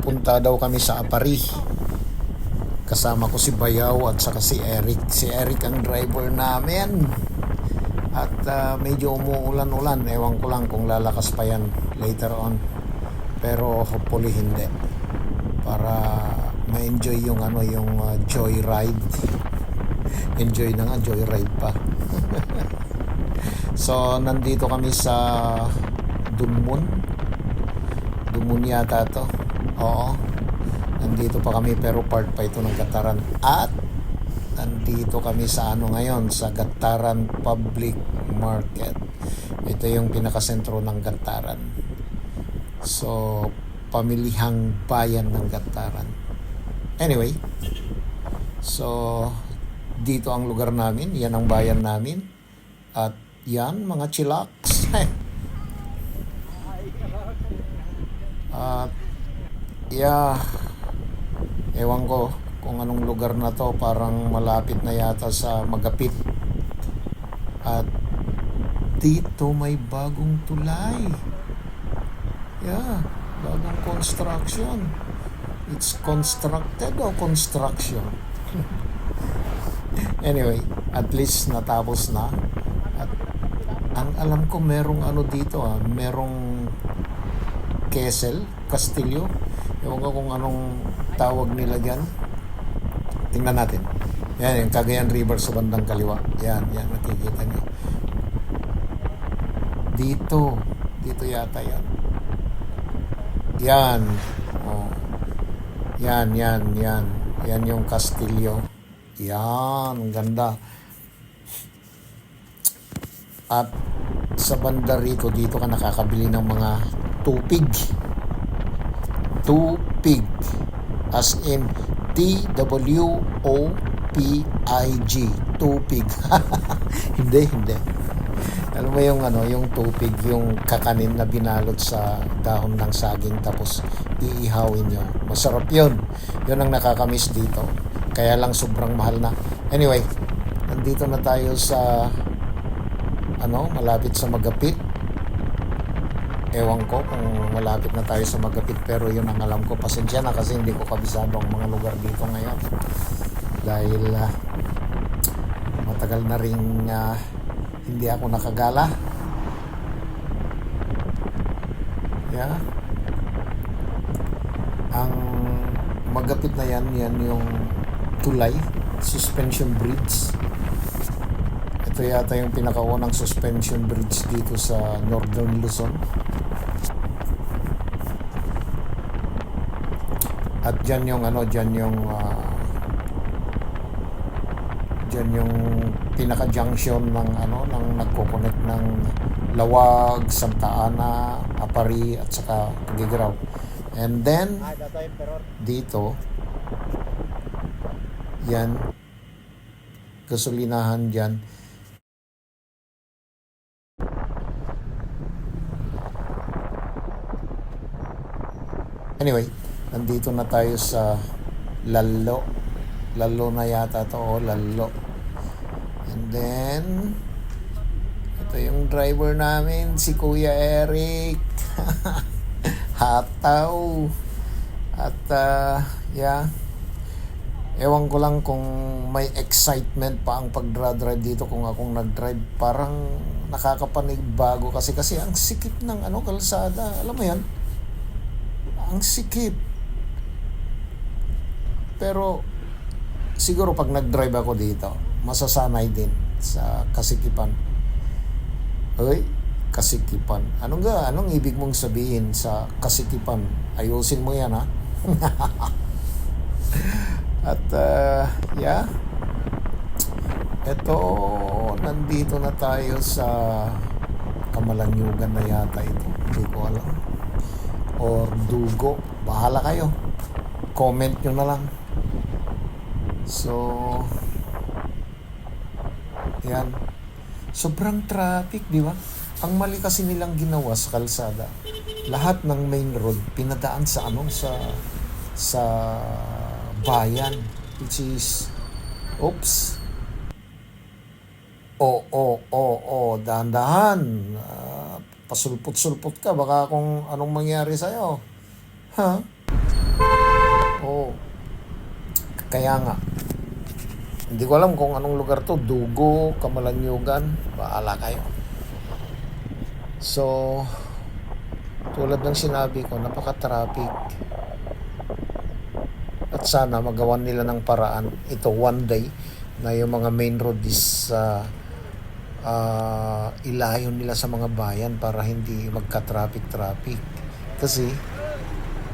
pupunta daw kami sa Apari. Kasama ko si Bayaw at saka si Eric. Si Eric ang driver namin. At medyo umuulan-ulan. Ewan ko lang kung lalakas pa yan later on. Pero hopefully hindi. Para ma-enjoy yung joyride. Enjoy na nga, joyride pa. So, nandito kami sa Dumon yata to. Oo. Nandito pa kami pero part pa ito ng Gataran. At nandito kami sa ngayon, sa Gataran Public Market. Ito yung pinakasentro ng Gataran. So, pamilihang bayan ng Gataran. Anyway, so dito ang lugar namin, yan ang bayan namin. At yan, mga chillax. At yeah, ewan ko kung anong lugar na to, parang malapit na yata sa Magapit. At dito may bagong tulay. Yeah, bagong construction. It's constructed o construction? Anyway, at least natapos na. At ang alam ko merong dito, merong Castillo. Ewan ko kung anong tawag nila dyan. Tingnan natin. Yan, yung Cagayan River sa bandang kaliwa. Yan, nakikita niyo. Dito yata yan. Yan. Oh. Yan. Yan yung Castillo. Yan, ang ganda. At sa banda rito, dito ka nakakabili ng mga tupig. As in TWOPIG. Tupig. Hindi. Alam mo yung tupig, yung kakanin na binalot sa dahon ng saging tapos iihawin yun. Masarap yun. Yun ang nakakamiss dito. Kaya lang sobrang mahal na. Anyway, nandito na tayo sa malapit sa Magapit. Ewan ko kung malapit na tayo sa Magapit, pero yun ang alam ko. Pasensya na kasi hindi ko kabisado ang mga lugar dito ngayon. Dahil matagal na rin hindi ako nakagala. Yeah. Ang Magapit na yan yung tulay, suspension bridge. Ito yata yung pinakaunang suspension bridge dito sa Northern Luzon. At dyan yung pinaka-junction ng nagko-connect ng Lawag, Santa Ana, Apari at saka Tuguegarao. And then dito yan, gasolinahan dyan. Anyway, nandito na tayo sa Lalo na yata to, Lalo. And then ito yung driver namin, si Kuya Eric. Hataw. At yeah, ewan ko lang kung may excitement pa ang pag-drive dito kung akong nag-drive. Parang nakakapanigbago kasi ang sikip ng kalsada. Alam mo yan? Ang sikip. Pero siguro pag nag-drive ako dito, masasanay din sa kasikipan. Hoy, kasikipan. Anong ibig mong sabihin sa kasikipan? Ayusin mo yan, ha? At yeah, eto, nandito na tayo sa Kamalanyugan na yata ito. Hindi ko alam. Or Dugo. Bahala kayo. Comment nyo na lang. So, yan. Sobrang traffic, di ba? Ang mali kasi nilang ginawa sa kalsada. Lahat ng main road pinadaan sa sa bayan, which is dahan-dahan. Pasulpot-sulpot ka, baka kung anong mangyari sa'yo. Ha? Kaya nga, hindi ko alam kung anong lugar to, Dugo, Kamalanyugan, bahala kayo. So, tulad ng sinabi ko, napaka-traffic. At sana magawan nila ng paraan. Ito, one day, na yung mga main road is ilayo nila sa mga bayan para hindi magka-traffic. Kasi,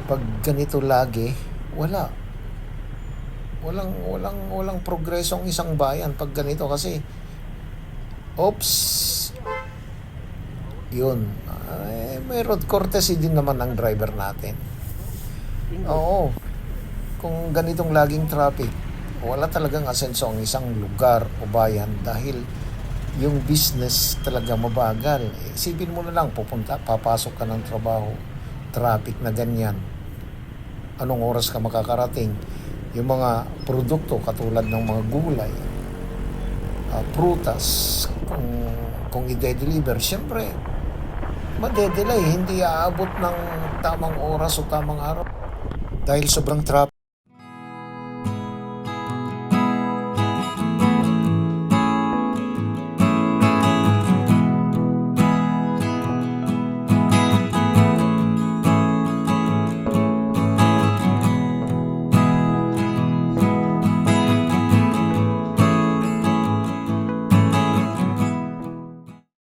pag ganito lagi, walang progreso ang isang bayan pag ganito kasi yun, may road courtesy din naman ang driver natin. Oo, kung ganitong laging traffic, wala talagang asenso ang isang lugar o bayan dahil yung business talaga mabagal. Isipin mo na lang, papasok ka ng trabaho, traffic na ganyan, anong oras ka makakarating? Yung mga produkto katulad ng mga gulay, prutas, kung i-deliver, syempre madedelay, hindi aabot ng tamang oras o tamang araw dahil sobrang traffic.